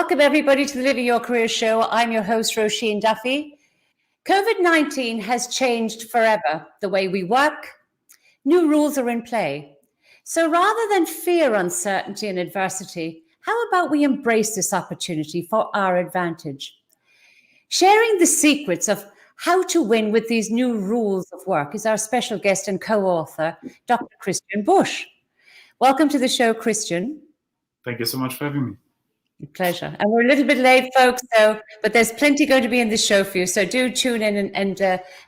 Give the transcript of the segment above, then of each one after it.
Welcome everybody to the Living Your Career Show. I'm your host, Roisin Duffy. COVID-19 has changed forever the way we work. New rules are in play. So rather than fear uncertainty and adversity, how about we embrace this opportunity for our advantage? Sharing the secrets of how to win with these new rules of work is our special guest and co-author, Dr. Christian Busch. Welcome to the show, Christian. Thank you so much for having me. Pleasure. And we're a little bit late, folks, but there's plenty going to be in the show for you. So do tune in and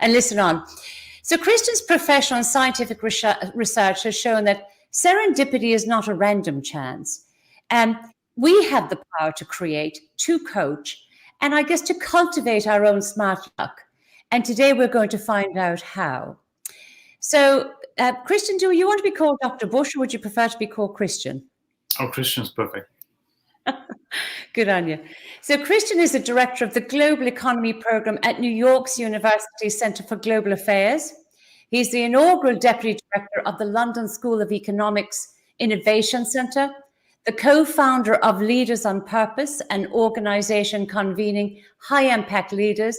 listen on. So Christian's professional and scientific research has shown that serendipity is not a random chance. And we have the power to create, to coach, and I guess to cultivate our own smart luck. And today we're going to find out how. So Christian, do you want to be called Dr. Busch, or would you prefer to be called Christian? Oh, Christian's perfect. Good on you. So Christian is the director of the Global Economy Program at New York's University Center for Global Affairs. He's the inaugural deputy director of the London School of Economics Innovation Center, the co-founder of Leaders on Purpose, an organization convening high-impact leaders.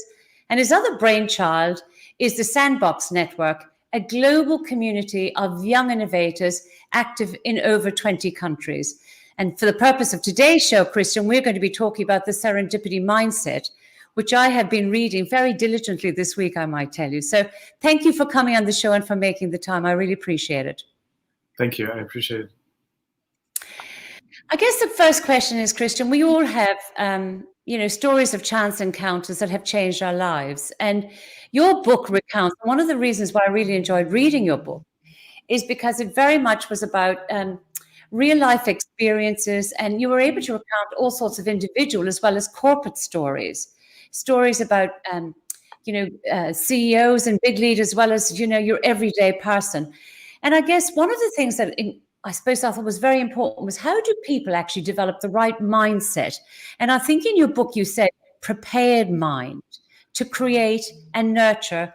And his other brainchild is the Sandbox Network, a global community of young innovators active in over 20 countries. And for the purpose of today's show, Christian, we're going to be talking about the Serendipity Mindset, which I have been reading very diligently this week, I might tell you. So thank you for coming on the show and for making the time. I really appreciate it. Thank you. I appreciate it. I guess the first question is, Christian, we all have, stories of chance encounters that have changed our lives. And your book recounts, one of the reasons why I really enjoyed reading your book is because it very much was about real life experiences, and you were able to recount all sorts of individual as well as corporate stories about, CEOs and big leaders, as well as, your everyday person. And I guess one of the things that I thought was very important was, how do people actually develop the right mindset? And I think in your book, you said prepared mind to create and nurture,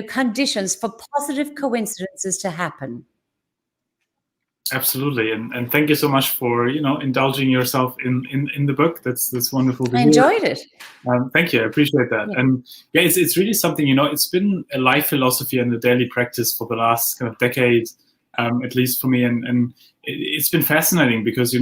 conditions for positive coincidences to happen. Absolutely, and thank you so much for indulging yourself in the book. That's wonderful to hear. I enjoyed it. Thank you, I appreciate that. Yeah. And yeah, it's really something, it's been a life philosophy and a daily practice for the last kind of decade, at least for me. And it's been fascinating because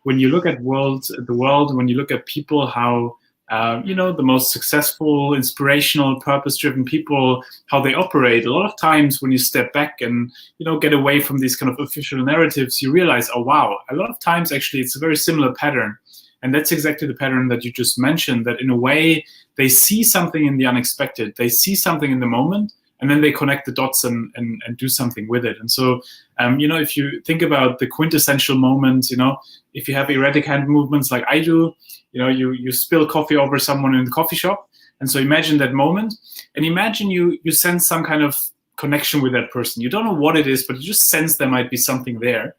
when you look at the world, when you look at people, how the most successful, inspirational, purpose-driven people, how they operate. A lot of times when you step back and, get away from these kind of official narratives, you realize, oh, wow, a lot of times actually it's a very similar pattern. And that's exactly the pattern that you just mentioned, that in a way they see something in the unexpected, they see something in the moment, and then they connect the dots and do something with it. And so, if you think about the quintessential moment, if you have erratic hand movements like I do, you spill coffee over someone in the coffee shop. And so imagine that moment, and imagine you sense some kind of connection with that person. You don't know what it is, but you just sense there might be something there.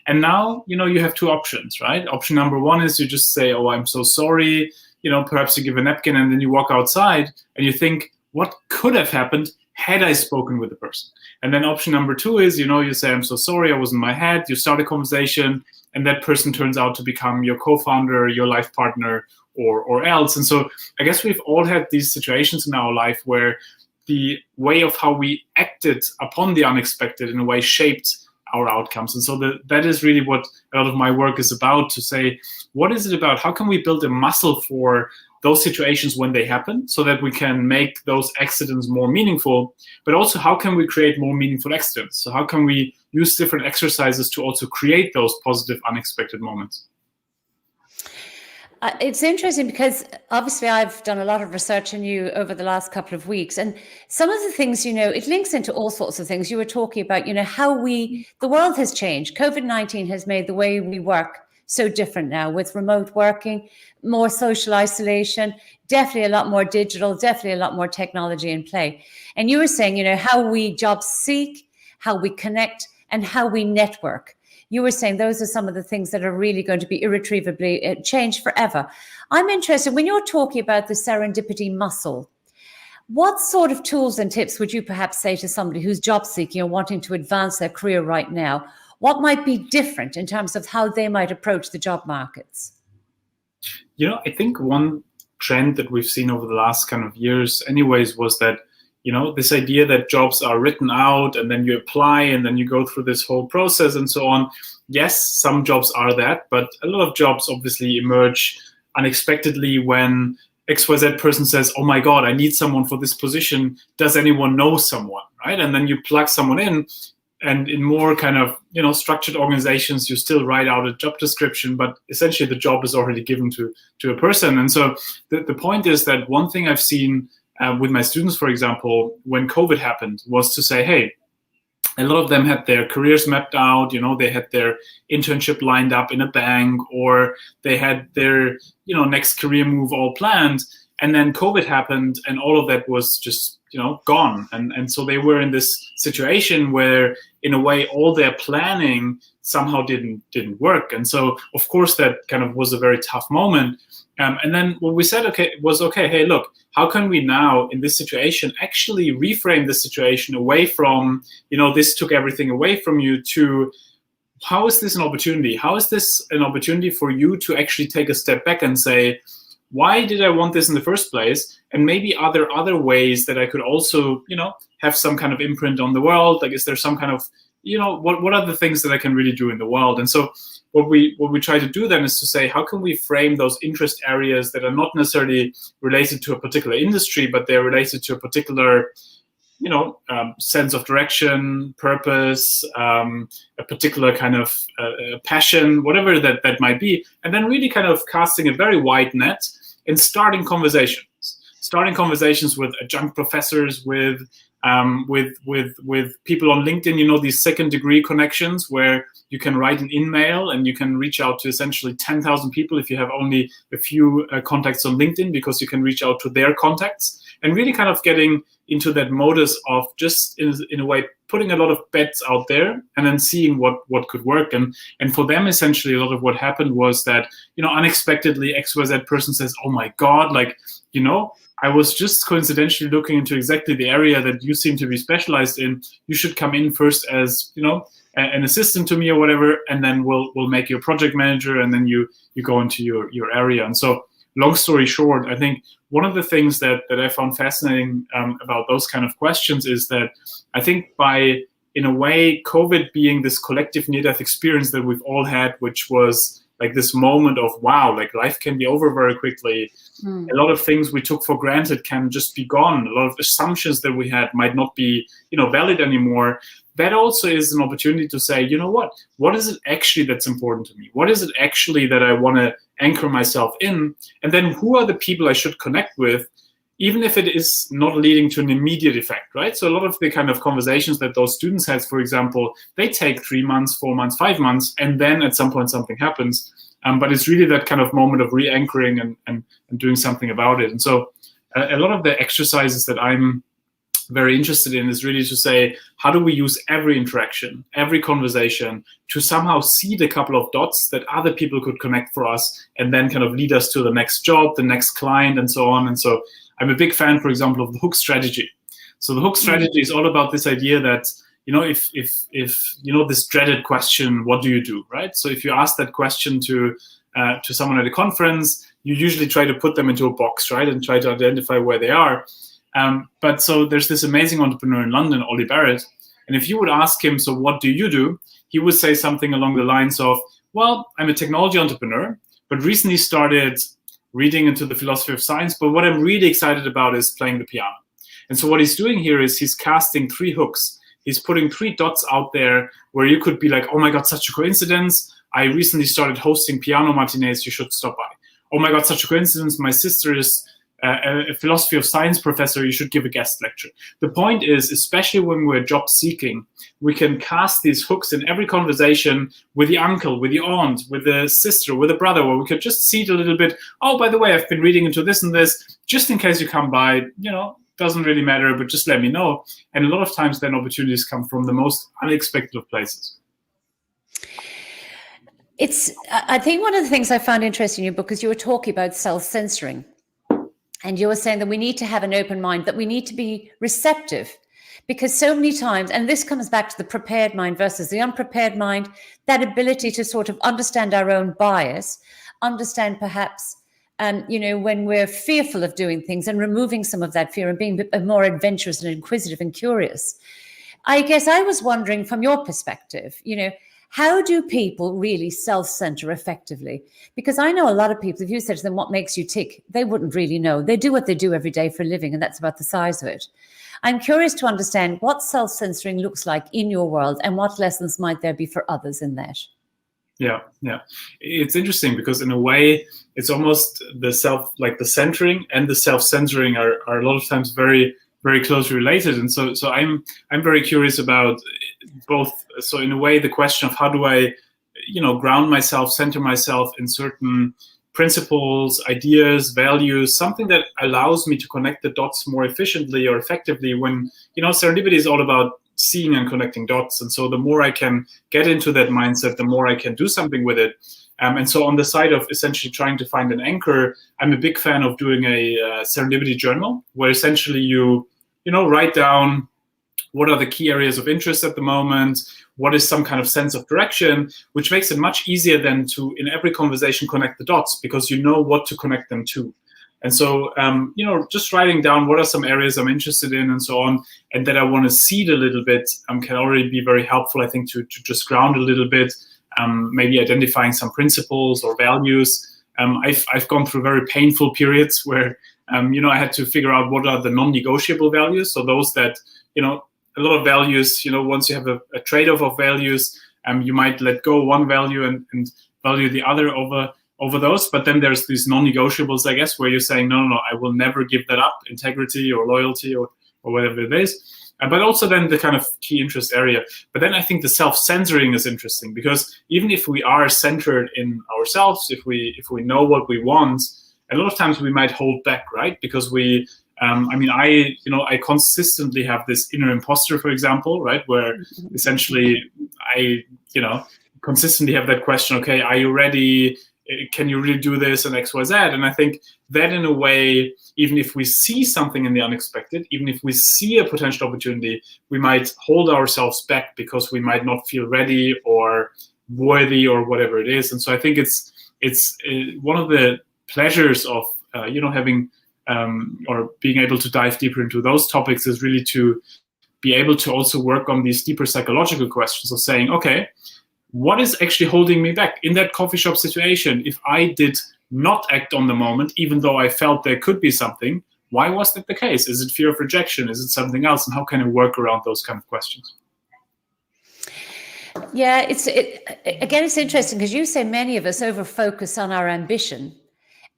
And now, you have two options, right? Option number one is you just say, oh, I'm so sorry. Perhaps you give a napkin and then you walk outside and you think, what could have happened had I spoken with the person? And then option number two is, you say, I'm so sorry, I was in my head. You start a conversation, and that person turns out to become your co-founder, your life partner, or else. And so I guess we've all had these situations in our life where the way of how we acted upon the unexpected in a way shaped our outcomes. And so that is really what a lot of my work is about, to say, what is it about? How can we build a muscle for those situations when they happen so that we can make those accidents more meaningful, but also how can we create more meaningful accidents? So how can we use different exercises to also create those positive, unexpected moments? It's interesting because obviously I've done a lot of research on you over the last couple of weeks, and some of the things, it links into all sorts of things. You were talking about, how the world has changed. COVID-19 has made the way we work so different now, with remote working, more social isolation, definitely a lot more digital, definitely a lot more technology in play. And you were saying, how we job seek, how we connect, and how we network. You were saying those are some of the things that are really going to be irretrievably changed forever. I'm interested, when you're talking about the serendipity muscle, what sort of tools and tips would you perhaps say to somebody who's job seeking or wanting to advance their career right now? What might be different in terms of how they might approach the job markets? I think one trend that we've seen over the last kind of years anyways was that, this idea that jobs are written out and then you apply and then you go through this whole process and so on. Yes, some jobs are that, but a lot of jobs obviously emerge unexpectedly when XYZ person says, oh my God, I need someone for this position. Does anyone know someone, right? And then you plug someone in, and in more kind of, structured organizations, you still write out a job description, but essentially the job is already given to a person. And so the point is that one thing I've seen with my students, for example, when COVID happened, was to say, hey, a lot of them had their careers mapped out, they had their internship lined up in a bank, or they had their, next career move all planned. And then COVID happened and all of that was just, gone. And so they were in this situation where, in a way, all their planning somehow didn't work. And so, of course, that kind of was a very tough moment. And then what we said, okay, hey, look, how can we now, in this situation, actually reframe the situation away from, this took everything away from you, to how is this an opportunity? How is this an opportunity for you to actually take a step back and say, why did I want this in the first place? And maybe are there other ways that I could also, have some kind of imprint on the world? Like, is there some kind of, what are the things that I can really do in the world? And so what we try to do then is to say, how can we frame those interest areas that are not necessarily related to a particular industry, but they're related to a particular, sense of direction, purpose, a particular kind of passion, whatever that might be, and then really kind of casting a very wide net and starting conversations with adjunct professors, with people on LinkedIn, these second degree connections where you can write an email and you can reach out to essentially 10,000 people if you have only a few contacts on LinkedIn, because you can reach out to their contacts, and really kind of getting into that modus of just in a way putting a lot of bets out there and then seeing what could work. And for them, essentially, a lot of what happened was that, unexpectedly XYZ person says, oh my God, like, I was just coincidentally looking into exactly the area that you seem to be specialized in. You should come in first as, an assistant to me or whatever, and then we'll make you a project manager, and then you go into your area. And so, long story short, I think one of the things that I found fascinating about those kind of questions is that I think by, in a way, COVID being this collective near-death experience that we've all had, which was like this moment of, wow, like life can be over very quickly. A lot of things we took for granted can just be gone. A lot of assumptions that we had might not be, valid anymore. That also is an opportunity to say, what is it actually that's important to me? What is it actually that I want to anchor myself in? And then who are the people I should connect with, even if it is not leading to an immediate effect, right? So a lot of the kind of conversations that those students had, for example, they take 3 months, 4 months, 5 months, and then at some point something happens. But it's really that kind of moment of re-anchoring and doing something about it. And so a lot of the exercises that I'm very interested in is really to say, how do we use every interaction, every conversation to somehow seed a couple of dots that other people could connect for us, and then kind of lead us to the next job, the next client, and so on. And so I'm a big fan, for example, of the hook strategy. So the hook strategy is all about this idea that, if this dreaded question, what do you do, right? So if you ask that question to someone at a conference, you usually try to put them into a box, right, and try to identify where they are. But so there's this amazing entrepreneur in London, Ollie Barrett, and if you would ask him, so what do you do? He would say something along the lines of, well, I'm a technology entrepreneur, but recently started reading into the philosophy of science, but what I'm really excited about is playing the piano. And so what he's doing here is he's casting 3 hooks. He's putting 3 dots out there where you could be like, oh my God, such a coincidence. I recently started hosting piano matinees. You should stop by. Oh my God, such a coincidence. My sister is a philosophy of science professor. You should give a guest lecture. The point is, especially when we're job seeking, we can cast these hooks in every conversation with the uncle, with the aunt, with the sister, with the brother, where we could just seed a little bit. Oh, by the way, I've been reading into this and this, just in case you come by, doesn't really matter, but just let me know. And a lot of times then opportunities come from the most unexpected of places. I think one of the things I found interesting in your book is you were talking about self-censoring. And you were saying that we need to have an open mind, that we need to be receptive, because so many times, and this comes back to the prepared mind versus the unprepared mind, that ability to sort of understand our own bias, understand perhaps when we're fearful of doing things, and removing some of that fear and being more adventurous and inquisitive and curious. I guess I was wondering, from your perspective, how do people really self-center effectively? Because I know a lot of people, if you said to them, what makes you tick, they wouldn't really know. They do what they do every day for a living, and that's about the size of it. I'm curious to understand what self-censoring looks like in your world, and what lessons might there be for others in that? Yeah. It's interesting because in a way, it's almost the centering and the self-censoring are a lot of times very, very closely related. And so I'm very curious about both. So in a way, the question of how do I, ground myself, center myself in certain principles, ideas, values, something that allows me to connect the dots more efficiently or effectively when, serendipity is all about seeing and connecting dots. And so the more I can get into that mindset, the more I can do something with it. And so on the side of essentially trying to find an anchor, I'm a big fan of doing a serendipity journal, where essentially you write down what are the key areas of interest at the moment, what is some kind of sense of direction, which makes it much easier than to, in every conversation, connect the dots, because you know what to connect them to. And so, just writing down what are some areas I'm interested in and so on, and that I want to seed a little bit, can already be very helpful, I think, to just ground a little bit, maybe identifying some principles or values. I've gone through very painful periods where, I had to figure out what are the non-negotiable values. So those that, a lot of values, once you have a trade-off of values, you might let go one value and value the other over those. But then there's these non-negotiables, I guess, where you're saying, no, I will never give that up, integrity or loyalty or whatever it is. But also then the kind of key interest area. But then I think the self-censoring is interesting, because even if we are centered in ourselves, if we know what we want, a lot of times we might hold back, right? Because we, I consistently have this inner imposter, for example, right? Where essentially I, consistently have that question, okay, are you ready? Can you really do this, and X, Y, Z? And I think that in a way, even if we see something in the unexpected, even if we see a potential opportunity, we might hold ourselves back because we might not feel ready or worthy or whatever it is. And so I think it's one of the pleasures of, having or being able to dive deeper into those topics is really to be able to also work on these deeper psychological questions of saying, okay, what is actually holding me back in that coffee shop situation? If I did not act on the moment, even though I felt there could be something, why was that the case? Is it fear of rejection? Is it something else? And how can I work around those kind of questions? Yeah, it's interesting because you say many of us over-focus on our ambition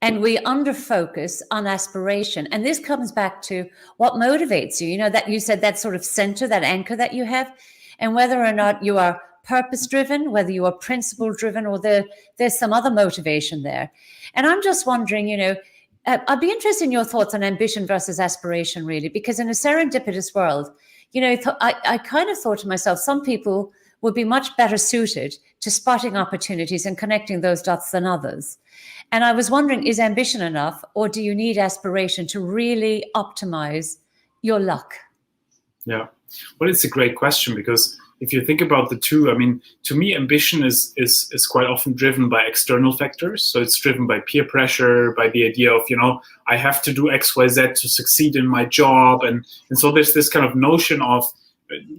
and we under-focus on aspiration. And this comes back to what motivates you. That you said that sort of center, that anchor that you have, and whether or not you are purpose-driven, whether you are principle-driven, or there's some other motivation there. And I'm just wondering, I'd be interested in your thoughts on ambition versus aspiration, really, because in a serendipitous world, I kind of thought to myself, some people would be much better suited to spotting opportunities and connecting those dots than others. And I was wondering, is ambition enough, or do you need aspiration to really optimize your luck? Yeah, well, it's a great question, because if you think about the two, to me, ambition is quite often driven by external factors. So it's driven by peer pressure, by the idea of, I have to do X, Y, Z to succeed in my job. And so there's this kind of notion of,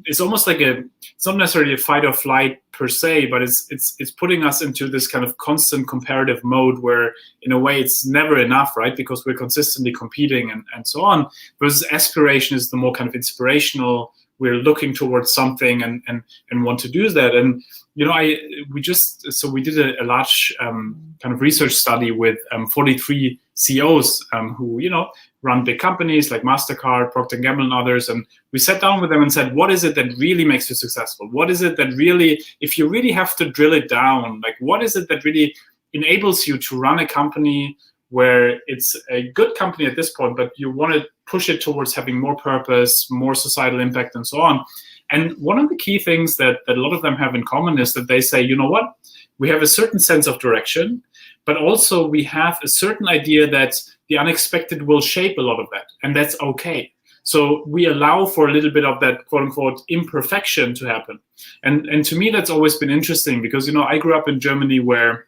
it's almost like it's not necessarily a fight or flight per se, but it's putting us into this kind of constant comparative mode where, in a way, it's never enough, right? Because we're consistently competing and so on. Versus aspiration is the more kind of inspirational. We're looking towards something and want to do that. And we did a large kind of research study with 43 CEOs who run big companies like MasterCard, Procter & Gamble, and others. And we sat down with them and said, what is it that really makes you successful? What is it that really, if you really have to drill it down, like what is it that really enables you to run a company where it's a good company at this point, but you want to push it towards having more purpose, more societal impact, and so on. And one of the key things that a lot of them have in common is that they say, you know what, we have a certain sense of direction, but also we have a certain idea that the unexpected will shape a lot of that, and that's okay. So we allow for a little bit of that quote unquote imperfection to happen. And to me, that's always been interesting because, I grew up in Germany where,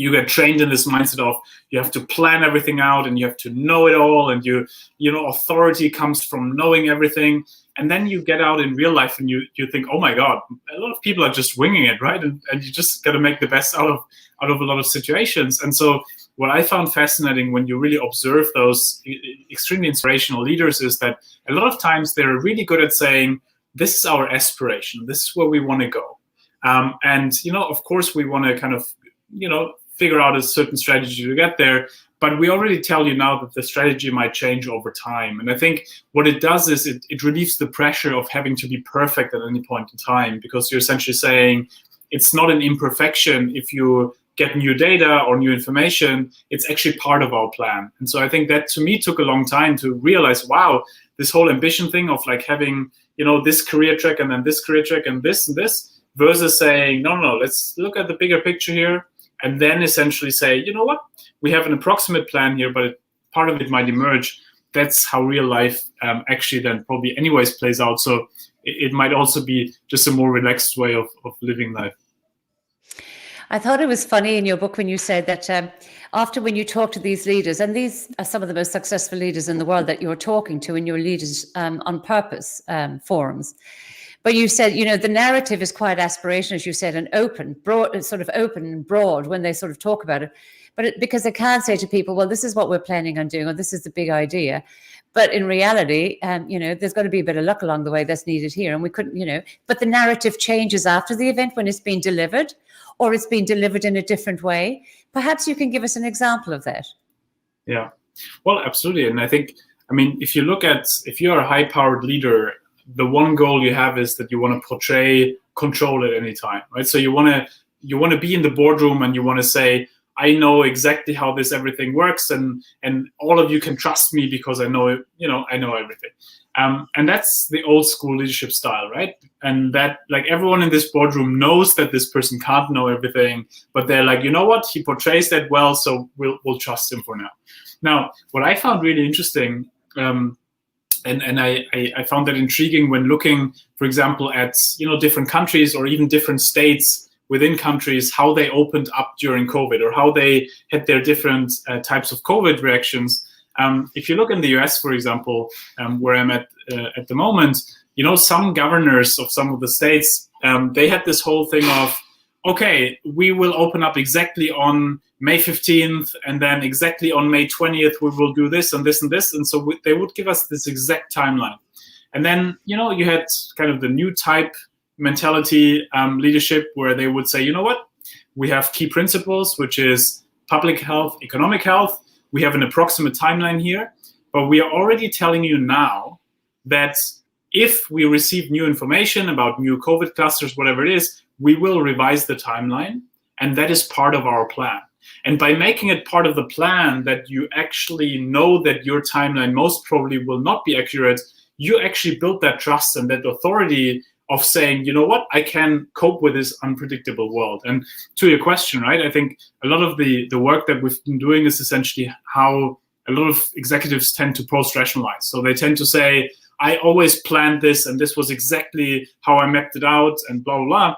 you get trained in this mindset of you have to plan everything out and you have to know it all, and you know, authority comes from knowing everything. And then you get out in real life and you think, oh my God, a lot of people are just winging it, right? And you just got to make the best out of a lot of situations. And so what I found fascinating when you really observe those extremely inspirational leaders is that a lot of times they're really good at saying, this is our aspiration, this is where we want to go. And, you know, of course, we want to kind of, you know, figure out a certain strategy to get there. But we already tell you now that the strategy might change over time. And I think what it does is it relieves the pressure of having to be perfect at any point in time, because you're essentially saying it's not an imperfection if you get new data or new information, it's actually part of our plan. And so I think that to me took a long time to realize, wow, this whole ambition thing of like having, you know, this career track and then this career track and this, versus saying, no, let's look at the bigger picture here. And then essentially say, you know what, we have an approximate plan here, but part of it might emerge. That's how real life actually then probably anyways plays out. So it might also be just a more relaxed way of living life. I thought it was funny in your book when you said that after when you talk to these leaders, and these are some of the most successful leaders in the world that you're talking to in your Leaders on Purpose forums. But you said, you know, the narrative is quite aspirational, as you said, and open, broad, sort of open and broad when they sort of talk about it. But because they can't say to people, well, this is what we're planning on doing, or this is the big idea. But in reality, you know, there's got to be a bit of luck along the way that's needed here. And we couldn't, you know, but the narrative changes after the event when it's been delivered, or it's been delivered in a different way. Perhaps you can give us an example of that. Yeah, well, absolutely. And I think, I mean, if you're a high-powered leader, the one goal you have is that you want to portray control at any time, right? So you want to be in the boardroom and you want to say, I know exactly how this everything works, and all of you can trust me because I know it, you know, I know everything. And that's the old school leadership style, right? And that, like, everyone in this boardroom knows that this person can't know everything, but they're like, you know what, he portrays that well, so we'll trust him for now. Now, what I found really interesting, and I found that intriguing when looking, for example, at, you know, different countries or even different states within countries, how they opened up during COVID or how they had their different types of COVID reactions. If you look in the US, for example, where I'm at the moment, you know, some governors of some of the states, they had this whole thing of, okay, we will open up exactly on May 15th, and then exactly on May 20th, we will do this and this and this. And so they would give us this exact timeline. And then, you know, you had kind of the new type mentality leadership where they would say, you know what, we have key principles, which is public health, economic health. We have an approximate timeline here, but we are already telling you now that if we receive new information about new COVID clusters, whatever it is, we will revise the timeline, and that is part of our plan. And by making it part of the plan that you actually know that your timeline most probably will not be accurate, you actually build that trust and that authority of saying, you know what, I can cope with this unpredictable world. And to your question, right, I think a lot of the work that we've been doing is essentially how a lot of executives tend to post-rationalize. So they tend to say, I always planned this and this was exactly how I mapped it out and blah, blah, blah.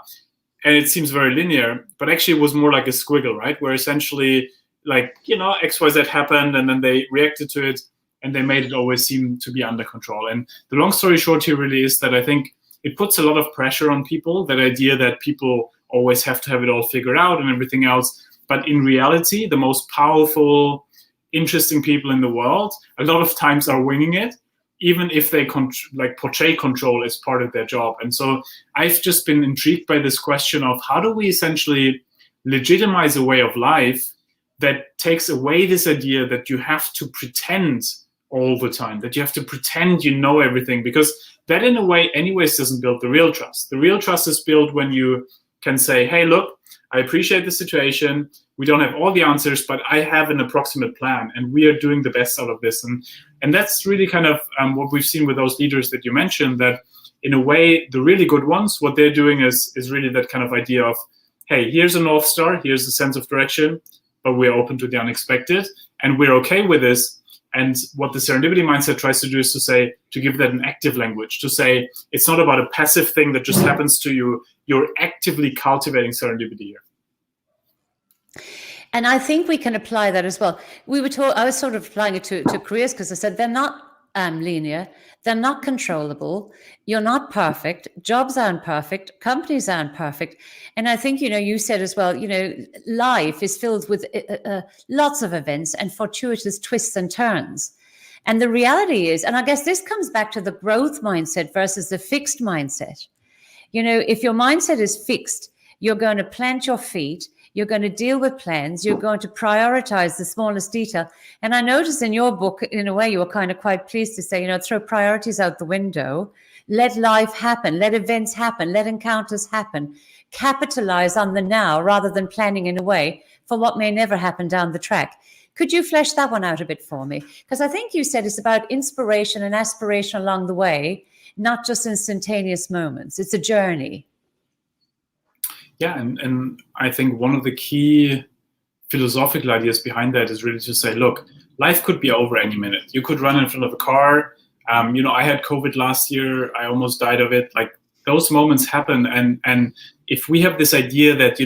And it seems very linear, but actually it was more like a squiggle, right? Where essentially, like, you know, XYZ happened and then they reacted to it and they made it always seem to be under control. And the long story short here really is that I think it puts a lot of pressure on people, that idea that people always have to have it all figured out and everything else. But in reality, the most powerful, interesting people in the world, a lot of times are winging it, even if they portray control as part of their job. And so I've just been intrigued by this question of how do we essentially legitimize a way of life that takes away this idea that you have to pretend all the time, that you have to pretend you know everything, because that in a way anyways doesn't build the real trust. The real trust is built when you can say, hey, look, I appreciate the situation. We don't have all the answers, but I have an approximate plan and we are doing the best out of this. And that's really kind of what we've seen with those leaders that you mentioned, that in a way, the really good ones, what they're doing is really that kind of idea of, hey, here's a North Star, here's the sense of direction, but we're open to the unexpected and we're okay with this. And what the serendipity mindset tries to do is to give that an active language, to say it's not about a passive thing that just happens to you. You're actively cultivating serendipity here. And I think we can apply that as well. I was sort of applying it to careers, because I said they're not linear, they're not controllable, you're not perfect, jobs aren't perfect, companies aren't perfect. And I think, you said as well, life is filled with lots of events and fortuitous twists and turns. And the reality is, and I guess this comes back to the growth mindset versus the fixed mindset. If your mindset is fixed, you're going to plant your feet, you're going to deal with plans, you're going to prioritize the smallest detail. And I noticed in your book, in a way, you were kind of quite pleased to say, throw priorities out the window, let life happen, let events happen, let encounters happen, capitalize on the now rather than planning in a way for what may never happen down the track. Could you flesh that one out a bit for me? Because I think you said it's about inspiration and aspiration along the way, not just instantaneous moments. It's a journey. Yeah, and I think one of the key philosophical ideas behind that is really to say, look, life could be over any minute. You could run in front of a car. I had COVID last year. I almost died of it. Like, those moments happen. And if we have this idea that,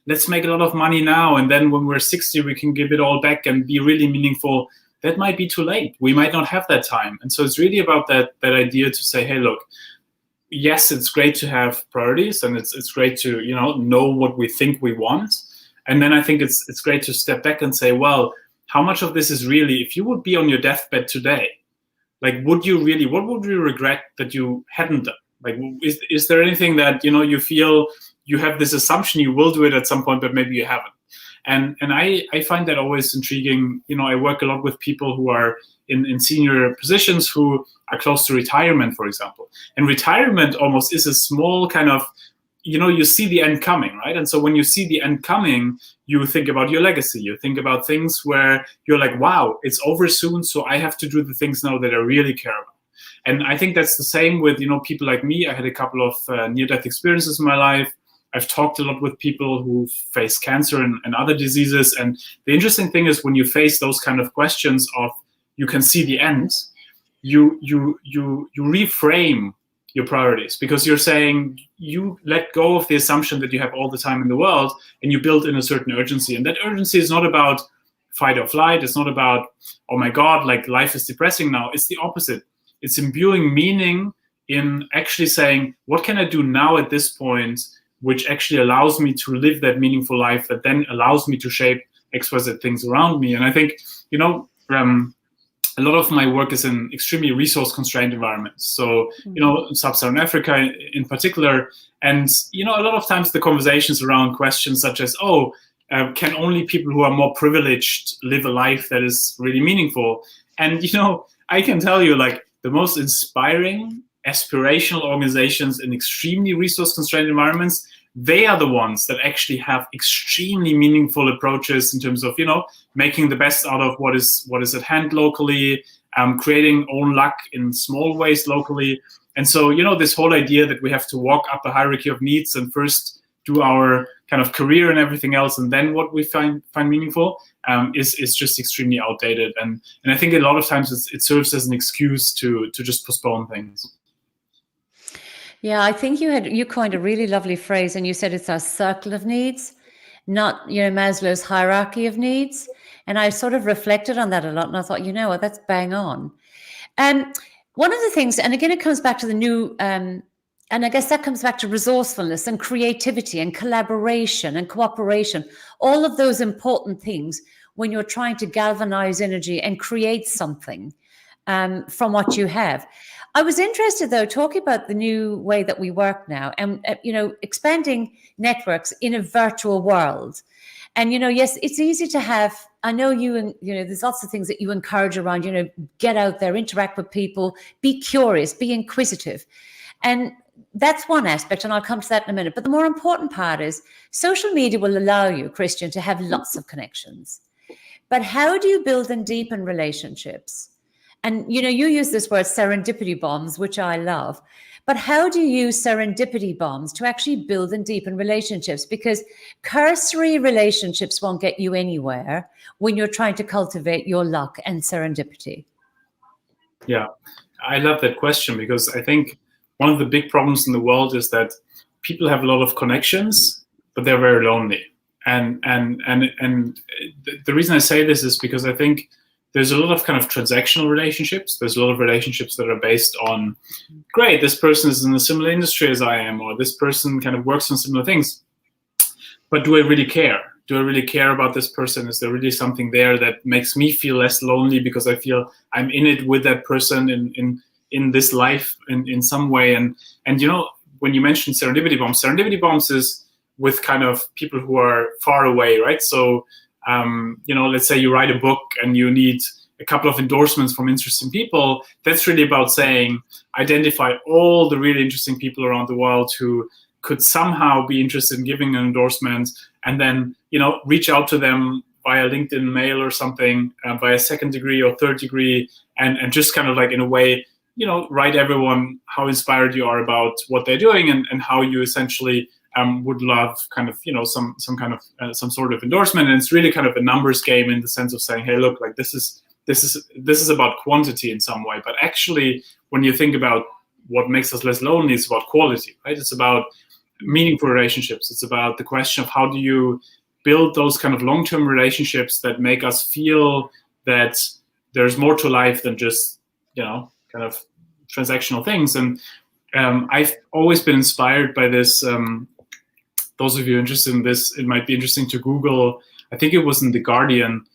let's make a lot of money now, and then when we're 60, we can give it all back and be really meaningful, that might be too late. We might not have that time. And so it's really about that idea to say, hey, look, yes, it's great to have priorities, and it's great to know what we think we want. And then I think it's great to step back and say, well, how much of this is really, if you would be on your deathbed today, like, what would you regret that you hadn't done? Like, is there anything that you feel you have this assumption you will do it at some point, but maybe you haven't? And I find that always intriguing. I work a lot with people who are in senior positions who are close to retirement, for example. And retirement almost is a small kind of, you see the end coming, right? And so when you see the end coming, you think about your legacy. You think about things where you're like, wow, it's over soon, so I have to do the things now that I really care about. And I think that's the same with, people like me. I had a couple of near-death experiences in my life. I've talked a lot with people who face cancer and other diseases. And the interesting thing is, when you face those kind of questions of, you can see the end, you reframe your priorities, because you're saying you let go of the assumption that you have all the time in the world, and you build in a certain urgency. And that urgency is not about fight or flight. It's not about, oh my God, like, life is depressing now. It's the opposite. It's imbuing meaning in actually saying, what can I do now at this point, which actually allows me to live that meaningful life that then allows me to shape XYZ things around me. And I think, a lot of my work is in extremely resource-constrained environments. So, Sub-Saharan Africa in particular. And, a lot of times the conversations around questions such as, can only people who are more privileged live a life that is really meaningful? And, I can tell you, like, the most inspiring, aspirational organizations in extremely resource-constrained environments, they are the ones that actually have extremely meaningful approaches in terms of, making the best out of what is at hand locally, creating own luck in small ways locally. And so, this whole idea that we have to walk up a hierarchy of needs and first do our kind of career and everything else, and then what we find meaningful, is just extremely outdated. And I think a lot of times it serves as an excuse to just postpone things. Yeah, I think you coined a really lovely phrase, and you said it's our circle of needs, not Maslow's hierarchy of needs. And I sort of reflected on that a lot, and I thought, what, that's bang on. One of the things, and again, it comes back to the new, and I guess that comes back to resourcefulness and creativity and collaboration and cooperation, all of those important things when you're trying to galvanize energy and create something from what you have. I was interested, though, talking about the new way that we work now and, expanding networks in a virtual world. And, yes, it's easy to have, I know there's lots of things that you encourage around, get out there, interact with people, be curious, be inquisitive. And that's one aspect, and I'll come to that in a minute. But the more important part is social media will allow you, Christian, to have lots of connections. But how do you build and deepen relationships? And, you use this word serendipity bombs, which I love. But how do you use serendipity bombs to actually build and deepen relationships? Because cursory relationships won't get you anywhere when you're trying to cultivate your luck and serendipity. Yeah, I love that question, because I think one of the big problems in the world is that people have a lot of connections, but they're very lonely. And the reason I say this is because I think there's a lot of kind of transactional relationships. There's a lot of relationships that are based on, great, this person is in a similar industry as I am, or this person kind of works on similar things. But do I really care? Do I really care about this person? Is there really something there that makes me feel less lonely because I feel I'm in it with that person in this life in some way? And you know, when you mentioned serendipity bombs is with kind of people who are far away, right? So, you know, let's say you write a book and you need a couple of endorsements from interesting people. That's really about saying, identify all the really interesting people around the world who could somehow be interested in giving an endorsement, and then, you know, reach out to them via LinkedIn mail or something, via second degree or third degree, and just kind of like, in a way, you know, write everyone how inspired you are about what they're doing, and how you essentially would love kind of, you know, some kind of some sort of endorsement. And it's really kind of a numbers game in the sense of saying, hey, look, like this is about quantity in some way, but actually, when you think about what makes us less lonely, it's about quality, right? It's about meaningful relationships. It's about the question of how do you build those kind of long-term relationships that make us feel that there's more to life than just, you know, kind of transactional things. And I've always been inspired by this. Those of you interested in this, it might be interesting to Google. I think it was in The Guardian.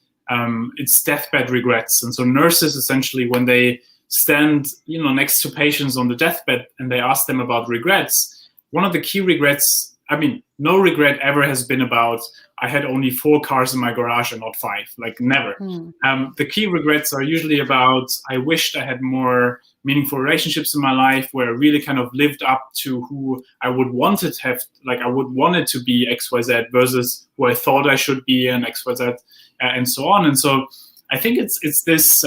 It's deathbed regrets. And so nurses, essentially, when they stand, you know, next to patients on the deathbed and they ask them about regrets, one of the key regrets, I mean, no regret ever has been about, I had only 4 cars in my garage and not 5, like never. The key regrets are usually about, I wished I had more meaningful relationships in my life where I really kind of lived up to who I would want it to have, like I would want it to be XYZ versus who I thought I should be and XYZ and so on. And so I think it's this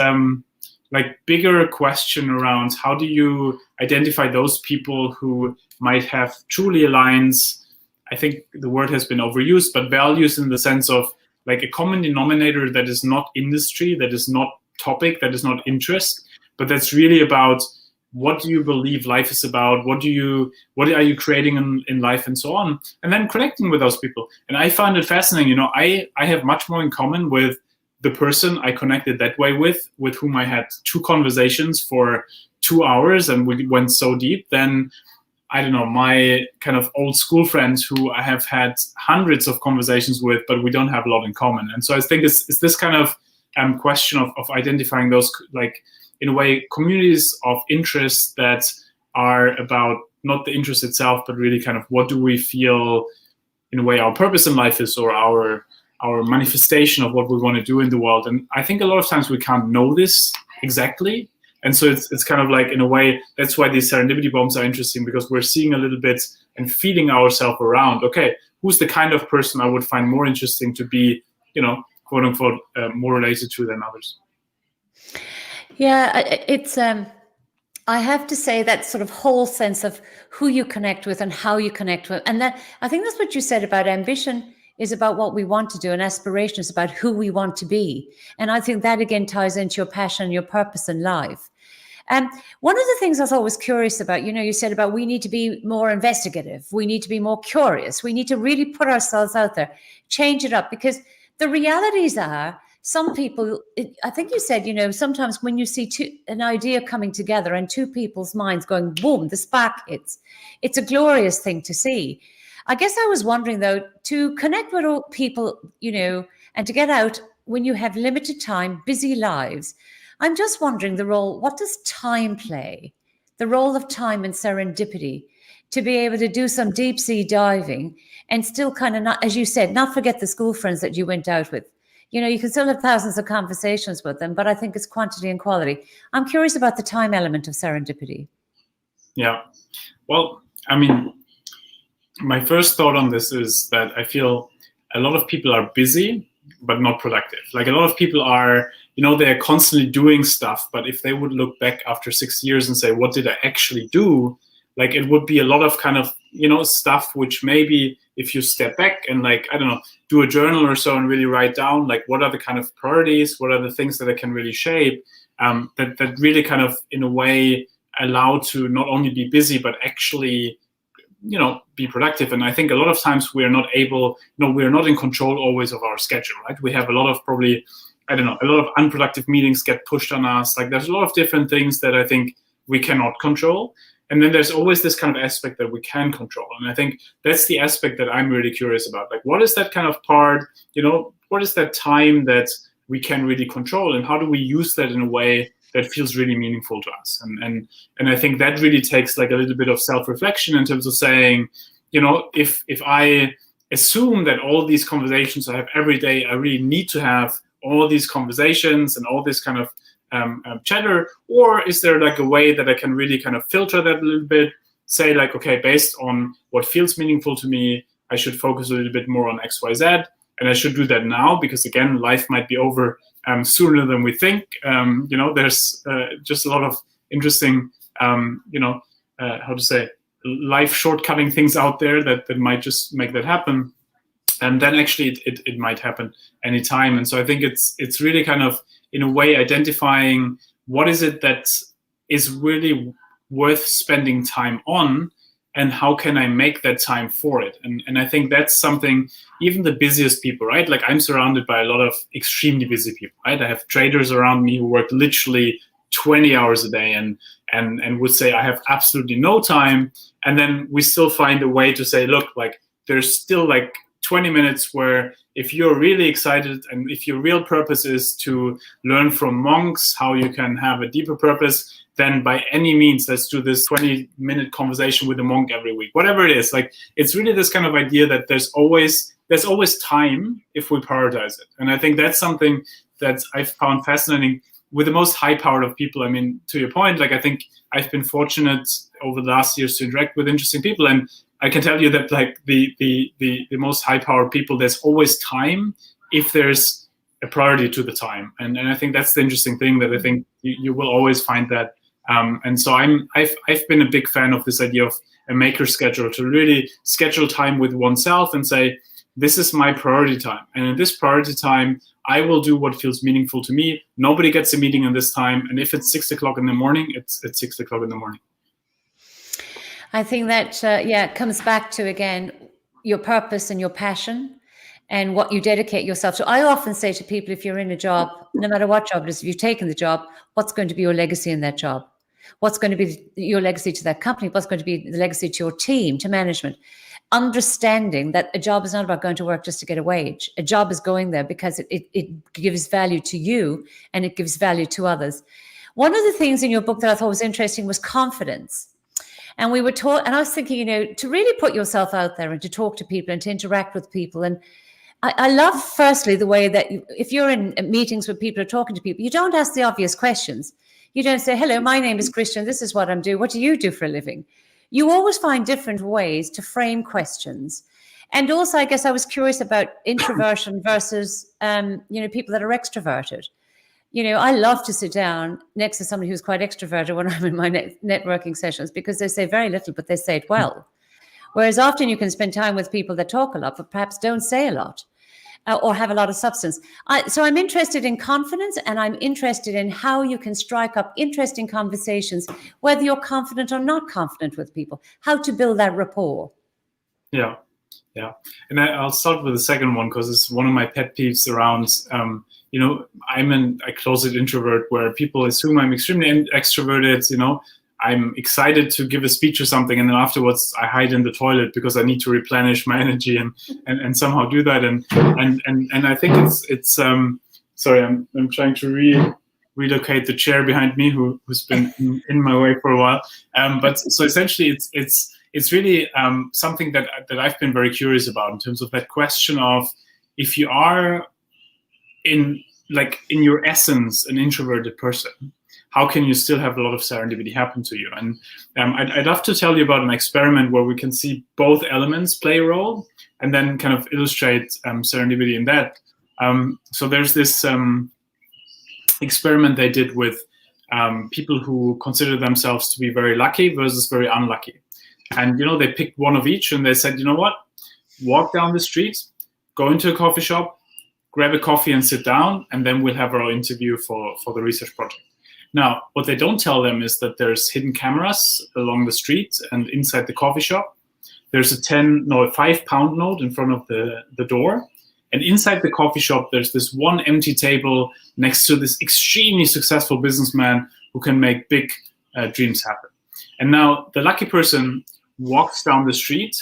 like bigger question around how do you identify those people who might have truly aligns, I think the word has been overused, but values in the sense of like a common denominator that is not industry, that is not topic, that is not interest, but that's really about what do you believe life is about, what are you creating in life and so on, and then connecting with those people. And I find it fascinating, you know, I have much more in common with the person I connected that way with whom I had 2 conversations for 2 hours and we went so deep, than, I don't know, my kind of old school friends who I have had hundreds of conversations with, but we don't have a lot in common. And so I think it's this kind of question of identifying those, like, in a way, communities of interest that are about not the interest itself, but really kind of what do we feel, in a way, our purpose in life is, or our manifestation of what we want to do in the world. And I think a lot of times we can't know this exactly. And so it's kind of like, in a way, that's why these serendipity bombs are interesting, because we're seeing a little bit and feeding ourselves around, okay, who's the kind of person I would find more interesting to be, you know, quote unquote, more related to than others. Yeah, it's, I have to say that sort of whole sense of who you connect with and how you connect with. And that, I think that's what you said about ambition is about what we want to do, and aspiration is about who we want to be. And I think that again ties into your passion, your purpose in life. And one of the things I was always curious about, you know, you said about we need to be more investigative, we need to be more curious, we need to really put ourselves out there, change it up, because the realities are some people, I think you said, you know, sometimes when you see an idea coming together and 2 people's minds going, boom, the spark hits, it's a glorious thing to see. I guess I was wondering, though, to connect with all people, you know, and to get out when you have limited time, busy lives, I'm just wondering what does time play? The role of time in serendipity, to be able to do some deep sea diving and still kind of not, as you said, not forget the school friends that you went out with. You know, you can still have thousands of conversations with them, but I think it's quantity and quality. I'm curious about the time element of serendipity. Yeah. Well, I mean, my first thought on this is that I feel a lot of people are busy, but not productive. Like a lot of people are, you know, they're constantly doing stuff, but if they would look back after 6 years and say, what did I actually do? Like it would be a lot of kind of, you know, stuff which maybe if you step back and like, I don't know, do a journal or so and really write down, like what are the kind of priorities, what are the things that I can really shape, that really kind of in a way allow to not only be busy, but actually be productive. And I think a lot of times we're not able, we're not in control always of our schedule, right? We have a lot of probably, a lot of unproductive meetings get pushed on us. Like there's a lot of different things that I think we cannot control. And then there's always this kind of aspect that we can control. And I think that's the aspect that I'm really curious about. Like, what is that kind of part, what is that time that we can really control, and how do we use that in a way that feels really meaningful to us? And I think that really takes like a little bit of self-reflection in terms of saying, if I assume that all these conversations I have every day, I really need to have all these conversations and all this kind of chatter, or is there like a way that I can really kind of filter that a little bit, say like, okay, based on what feels meaningful to me, I should focus a little bit more on X, Y, Z, and I should do that now, because again, life might be over sooner than we think. There's just a lot of interesting, life shortcutting things out there that might just make that happen. And then actually it might happen anytime. And so I think it's really kind of, in a way, identifying what is it that is really worth spending time on, and how can I make that time for it? And I think that's something, even the busiest people, right? Like I'm surrounded by a lot of extremely busy people, right? I have traders around me who work literally 20 hours a day and would say, I have absolutely no time. And then we still find a way to say, look, like there's still like 20 minutes where if you're really excited and if your real purpose is to learn from monks how you can have a deeper purpose, then by any means, let's do this 20-minute conversation with a monk every week, whatever it is. Like, it's really this kind of idea that there's always time if we prioritize it. And I think that's something that I've found fascinating with the most high-powered of people. I mean, to your point, like I think I've been fortunate over the last years to interact with interesting people, and I can tell you that like the most high-powered people, there's always time if there's a priority to the time. And I think that's the interesting thing, that I think you will always find that. And so I've been a big fan of this idea of a maker schedule, to really schedule time with oneself and say, this is my priority time. And in this priority time, I will do what feels meaningful to me. Nobody gets a meeting in this time. And if it's 6 o'clock in the morning, it's at 6 o'clock in the morning. I think that, it comes back to, again, your purpose and your passion and what you dedicate yourself to. I often say to people, if you're in a job, no matter what job it is, if you've taken the job, what's going to be your legacy in that job? What's going to be your legacy to that company? What's going to be the legacy to your team, to management? Understanding that a job is not about going to work just to get a wage. A job is going there because it gives value to you and it gives value to others. One of the things in your book that I thought was interesting was confidence. And we were taught, and I was thinking, to really put yourself out there and to talk to people and to interact with people. And I love, firstly, the way that if you're in meetings where people are talking to people, you don't ask the obvious questions. You don't say, hello, my name is Christian. This is what I'm doing. What do you do for a living? You always find different ways to frame questions. And also, I guess I was curious about introversion versus, people that are extroverted. I love to sit down next to somebody who's quite extroverted when I'm in my networking sessions, because they say very little, but they say it well. Whereas often you can spend time with people that talk a lot, but perhaps don't say a lot or have a lot of substance. So I'm interested in confidence, and I'm interested in how you can strike up interesting conversations, whether you're confident or not confident with people, how to build that rapport. Yeah. And I'll start with the second one, because it's one of my pet peeves around, I'm a closet introvert, where people assume I'm extremely extroverted. I'm excited to give a speech or something, and then afterwards I hide in the toilet because I need to replenish my energy and somehow do that. And I think it's sorry, I'm trying to relocate the chair behind me who's been in my way for a while. But so essentially it's really something that I've been very curious about, in terms of that question of, if you are in your essence an introverted person, how can you still have a lot of serendipity happen to you? And I'd love to tell you about an experiment where we can see both elements play a role, and then kind of illustrate serendipity in that. So there's this experiment they did with people who consider themselves to be very lucky versus very unlucky. And, they picked one of each, and they said, you know what, walk down the street, go into a coffee shop, grab a coffee and sit down, and then we'll have our interview for the research project. Now, what they don't tell them is that there's hidden cameras along the street and inside the coffee shop. there's a 5-pound note in front of the door. And inside the coffee shop, there's this one empty table next to this extremely successful businessman who can make big dreams happen. And now the lucky person walks down the street,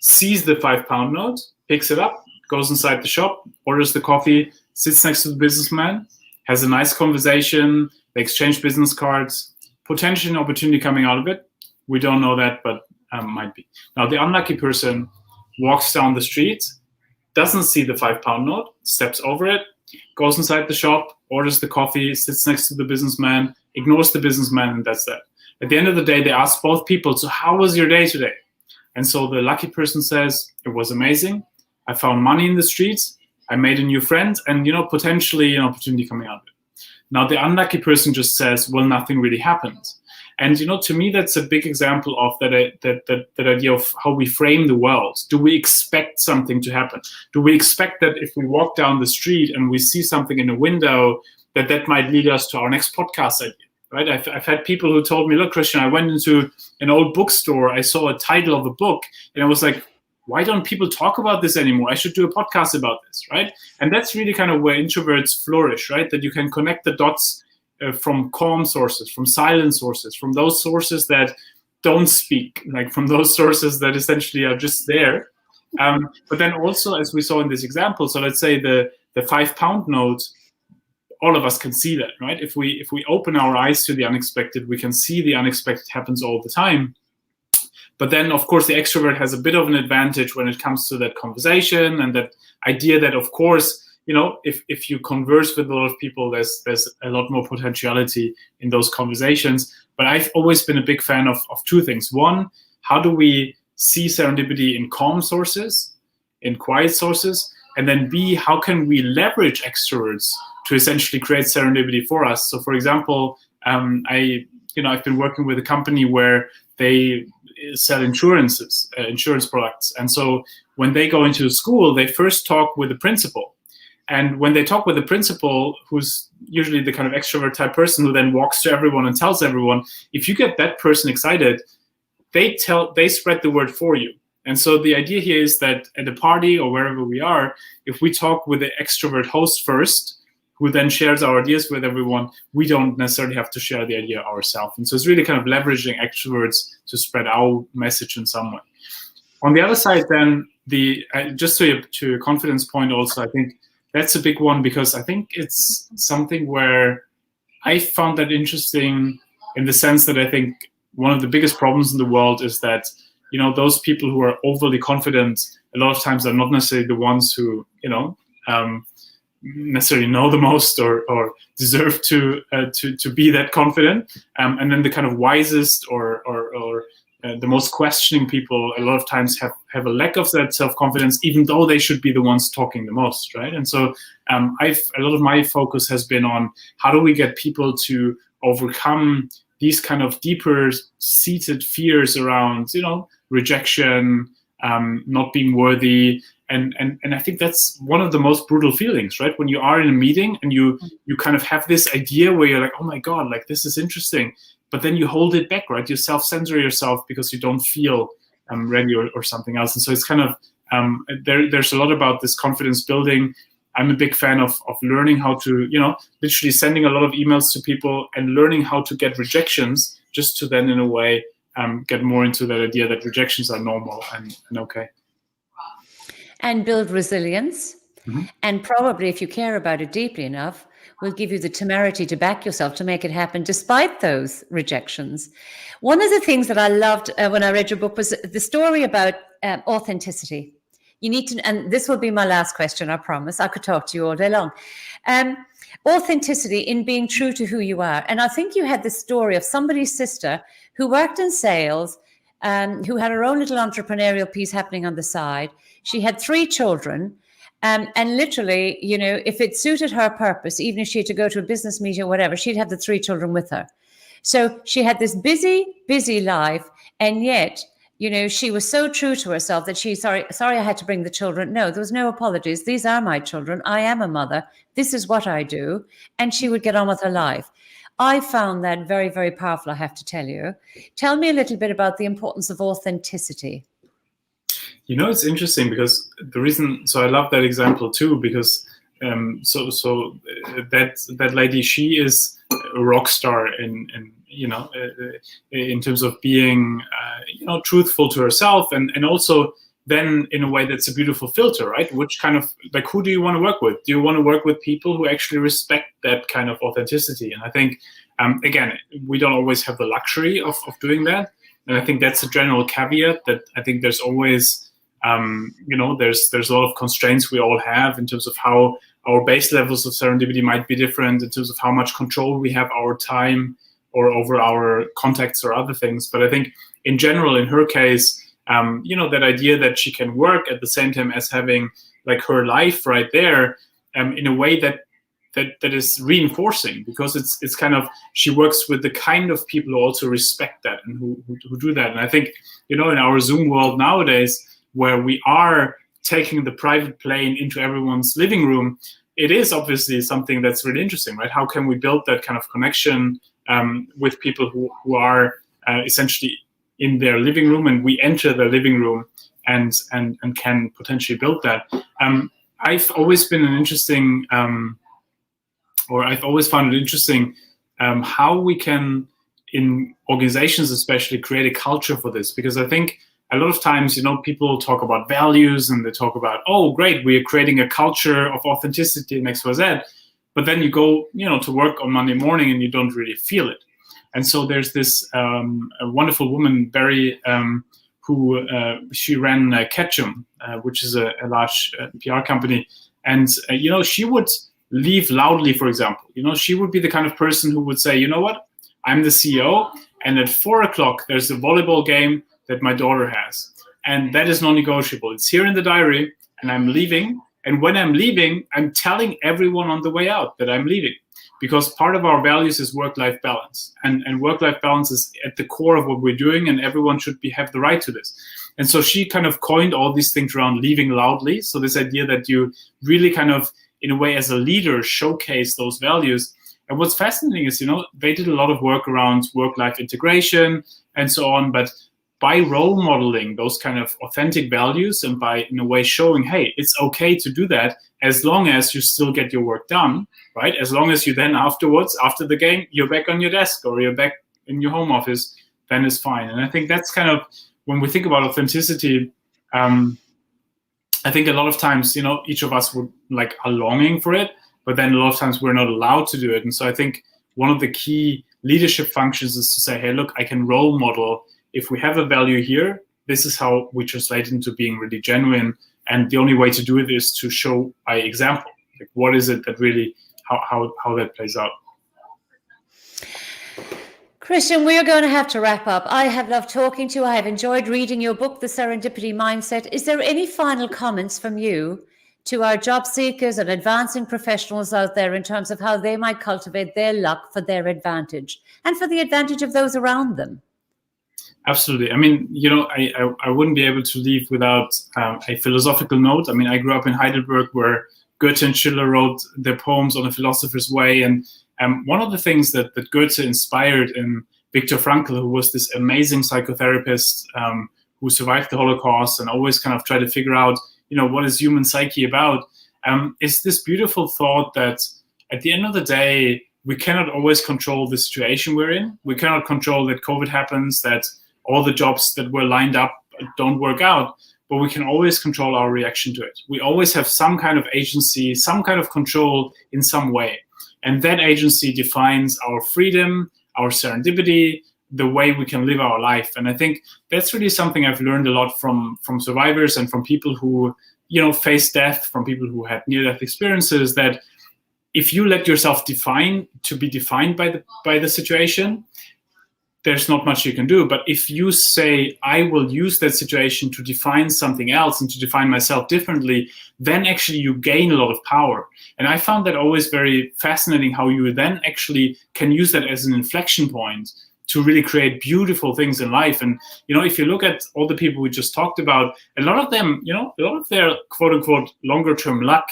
sees the 5-pound note, picks it up, goes inside the shop, orders the coffee, sits next to the businessman, has a nice conversation, they exchange business cards, potentially an opportunity coming out of it. We don't know that, but might be. Now, the unlucky person walks down the street, doesn't see the 5-pound note, steps over it, goes inside the shop, orders the coffee, sits next to the businessman, ignores the businessman, and that's that. At the end of the day, they ask both people, so how was your day today? And so the lucky person says, it was amazing. I found money in the streets. I made a new friend, and potentially an opportunity coming out of it. Now, the unlucky person just says, well, nothing really happened. And to me, that's a big example of that idea of how we frame the world. Do we expect something to happen? Do we expect that if we walk down the street and we see something in a window, that might lead us to our next podcast idea? Right? I've had people who told me, look, Christian, I went into an old bookstore, I saw a title of a book, and I was like, why don't people talk about this anymore? I should do a podcast about this, right? And that's really kind of where introverts flourish, right? That you can connect the dots from calm sources, from silent sources, from those sources that don't speak, like from those sources that essentially are just there. But then also, as we saw in this example, so let's say the 5-pound note, all of us can see that, right? If we open our eyes to the unexpected, we can see the unexpected happens all the time. But then, of course, the extrovert has a bit of an advantage when it comes to that conversation and that idea that, of course, if you converse with a lot of people, there's a lot more potentiality in those conversations. But I've always been a big fan of two things. One, how do we see serendipity in calm sources, in quiet sources? And then B, how can we leverage extroverts to essentially create serendipity for us? So, for example, I've been working with a company where they sell insurance products. And so when they go into school, they first talk with the principal. And when they talk with the principal, who's usually the kind of extrovert type person who then walks to everyone and tells everyone, if you get that person excited, they spread the word for you. And so the idea here is that at a party or wherever we are, if we talk with the extrovert host first, who then shares our ideas with everyone, we don't necessarily have to share the idea ourselves. And so it's really kind of leveraging extroverts to spread our message in some way. On the other side, then, just to your confidence point also, I think that's a big one, because I think it's something where I found that interesting in the sense that I think one of the biggest problems in the world is that, those people who are overly confident a lot of times are not necessarily the ones who, necessarily know the most or deserve to be that confident. And then the kind of wisest or the most questioning people a lot of times have a lack of that self-confidence, even though they should be the ones talking the most, right? And so a lot of my focus has been on how do we get people to overcome these kind of deeper seated fears around, rejection, not being worthy. And I think that's one of the most brutal feelings, right? When you are in a meeting and you kind of have this idea where you're like, oh my God, like this is interesting. But then you hold it back, right? You self-censor yourself because you don't feel ready or something else. And so it's kind of, there's a lot about this confidence building. I'm a big fan of learning how to, literally sending a lot of emails to people and learning how to get rejections, just to then in a way get more into that idea that rejections are normal and okay. And build resilience. Mm-hmm. And probably, if you care about it deeply enough, will give you the temerity to back yourself to make it happen despite those rejections. One of the things that I loved when I read your book was the story about authenticity. You need to, and this will be my last question, I promise. I could talk to you all day long. Authenticity in being true to who you are. And I think you had the story of somebody's sister who worked in sales, who had her own little entrepreneurial piece happening on the side. She had 3 children. And literally, if it suited her purpose, even if she had to go to a business meeting or whatever, she'd have the 3 children with her. So she had this busy, busy life. And yet, she was so true to herself that sorry, I had to bring the children. No, there was no apologies. These are my children. I am a mother. This is what I do. And she would get on with her life. I found that very, very powerful, I have to tell you. Tell me a little bit about the importance of authenticity. It's interesting because so I love that example too, because that lady, she is a rock star in terms of being truthful to herself, and also then in a way that's a beautiful filter, right? Which kind of, like, who do you want to work with? Do you want to work with people who actually respect that kind of authenticity? And I think again, we don't always have the luxury of doing that, and I think that's a general caveat, that I think there's always there's a lot of constraints we all have in terms of how our base levels of serendipity might be different, in terms of how much control we have our time or over our contacts or other things. But I think in general, in her case, that idea that she can work at the same time as having like her life right there, in a way that is reinforcing, because it's kind of, she works with the kind of people who also respect that and who do that. And I think, in our Zoom world nowadays, where we are taking the private plane into everyone's living room, it is obviously something that's really interesting, right? How can we build that kind of connection with people who are essentially in their living room, and we enter their living room and can potentially build that. I've always been I've always found it interesting how we can, in organizations especially, create a culture for this, because I think a lot of times, people talk about values and they talk about, oh, great, we are creating a culture of authenticity and XYZ, but then you go, to work on Monday morning and you don't really feel it. And so there's this a wonderful woman, Barry, who she ran Ketchum, which is a large PR company, and she would leave loudly, for example. She would be the kind of person who would say, you know what, I'm the CEO, and at 4:00 there's a volleyball game that my daughter has, and that is non-negotiable. It's here in the diary, and I'm leaving. And when I'm leaving, I'm telling everyone on the way out that I'm leaving, because part of our values is work-life balance, and work-life balance is at the core of what we're doing, and everyone should have the right to this. And so she kind of coined all these things around leaving loudly. So this idea that you really kind of, in a way, as a leader, showcase those values. And what's fascinating is, they did a lot of work around work-life integration and so on, but by role modeling those kind of authentic values, and by, in a way, showing, hey, it's okay to do that as long as you still get your work done, right? As long as you then afterwards, after the game, you're back on your desk or you're back in your home office, then it's fine. And I think that's kind of, when we think about authenticity, I think a lot of times, each of us would are longing for it, but then a lot of times we're not allowed to do it. And so I think one of the key leadership functions is to say, hey, look, I can role model. If we have a value here, this is how we translate it into being really genuine. And the only way to do it is to show by example. Like, what is it that really, how that plays out? Christian, we're going to have to wrap up. I have loved talking to you. I have enjoyed reading your book, The Serendipity Mindset. Is there any final comments from you to our job seekers and advancing professionals out there in terms of how they might cultivate their luck for their advantage and for the advantage of those around them? Absolutely. I mean, I wouldn't be able to leave without a philosophical note. I mean, I grew up in Heidelberg, where Goethe and Schiller wrote their poems on a philosopher's way. And one of the things that Goethe inspired in Viktor Frankl, who was this amazing psychotherapist who survived the Holocaust and always kind of tried to figure out, what is human psyche about, is this beautiful thought that at the end of the day, we cannot always control the situation we're in. We cannot control that COVID happens, that all the jobs that were lined up don't work out, but we can always control our reaction to it. We always have some kind of agency, some kind of control in some way. And that agency defines our freedom, our serendipity, the way we can live our life. And I think that's really something I've learned a lot from survivors and from people who, face death, from people who had near-death experiences, that if you let yourself be defined by the situation, there's not much you can do. But if you say, I will use that situation to define something else and to define myself differently, then actually you gain a lot of power. And I found that always very fascinating, how you then actually can use that as an inflection point to really create beautiful things in life. And, if you look at all the people we just talked about, a lot of them, a lot of their quote unquote longer term luck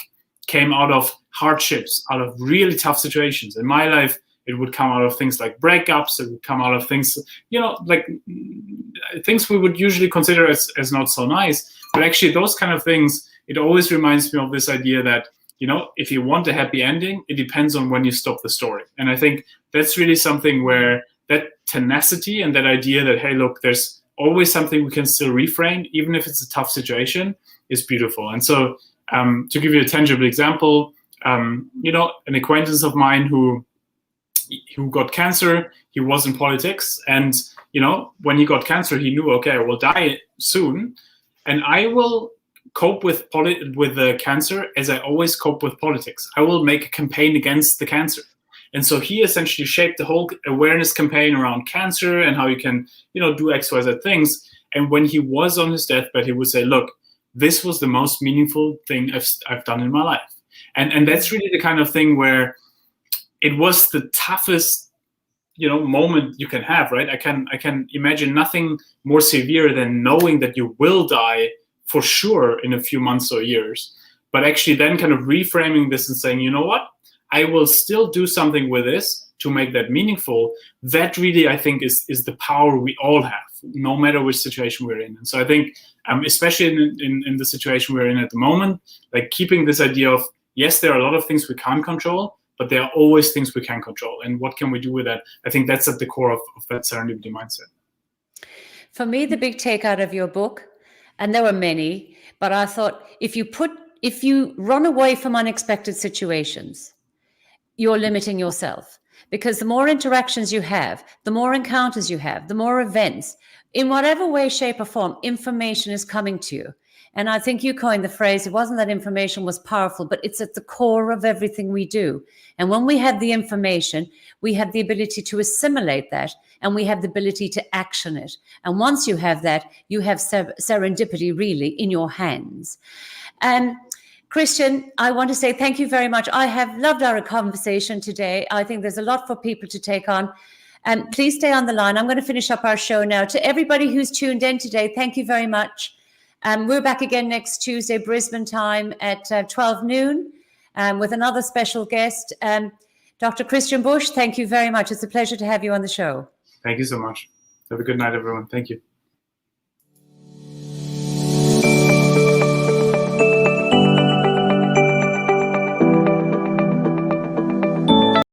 came out of hardships, out of really tough situations. In my life, it would come out of things like breakups. It would come out of things, like things we would usually consider as not so nice. But actually those kind of things, it always reminds me of this idea that, if you want a happy ending, it depends on when you stop the story. And I think that's really something where that tenacity and that idea that, hey, look, there's always something we can still reframe, even if it's a tough situation, is beautiful. And so to give you a tangible example, an acquaintance of mine who got cancer, he was in politics. And, when he got cancer, he knew, okay, I will die soon. And I will cope with the cancer as I always cope with politics. I will make a campaign against the cancer. And so he essentially shaped the whole awareness campaign around cancer and how you can, do X, Y, Z things. And when he was on his deathbed, he would say, look, this was the most meaningful thing I've done in my life. And that's really the kind of thing where it was the toughest, moment you can have, right? I can imagine nothing more severe than knowing that you will die for sure in a few months or years, but actually then kind of reframing this and saying, you know what, I will still do something with this to make that meaningful. That really, I think, is the power we all have, no matter which situation we're in. And so I think, especially in the situation we're in at the moment, like keeping this idea of, yes, there are a lot of things we can't control, but there are always things we can control. And what can we do with that? I think that's at the core of that serendipity mindset. For me, the big take out of your book, and there were many, but I thought if you run away from unexpected situations, you're limiting yourself, because the more interactions you have, the more encounters you have, the more events, in whatever way, shape or form, information is coming to you. And I think you coined the phrase, it wasn't that information was powerful, but it's at the core of everything we do. And when we have the information, we have the ability to assimilate that, and we have the ability to action it. And once you have that, you have serendipity really in your hands. Christian, I want to say thank you very much. I have loved our conversation today. I think there's a lot for people to take on. And please stay on the line. I'm going to finish up our show now. To everybody who's tuned in today, thank you very much. We're back again next Tuesday, Brisbane time at 12 noon with another special guest. Dr. Christian Busch, thank you very much. It's a pleasure to have you on the show. Thank you so much. Have a good night, everyone. Thank you.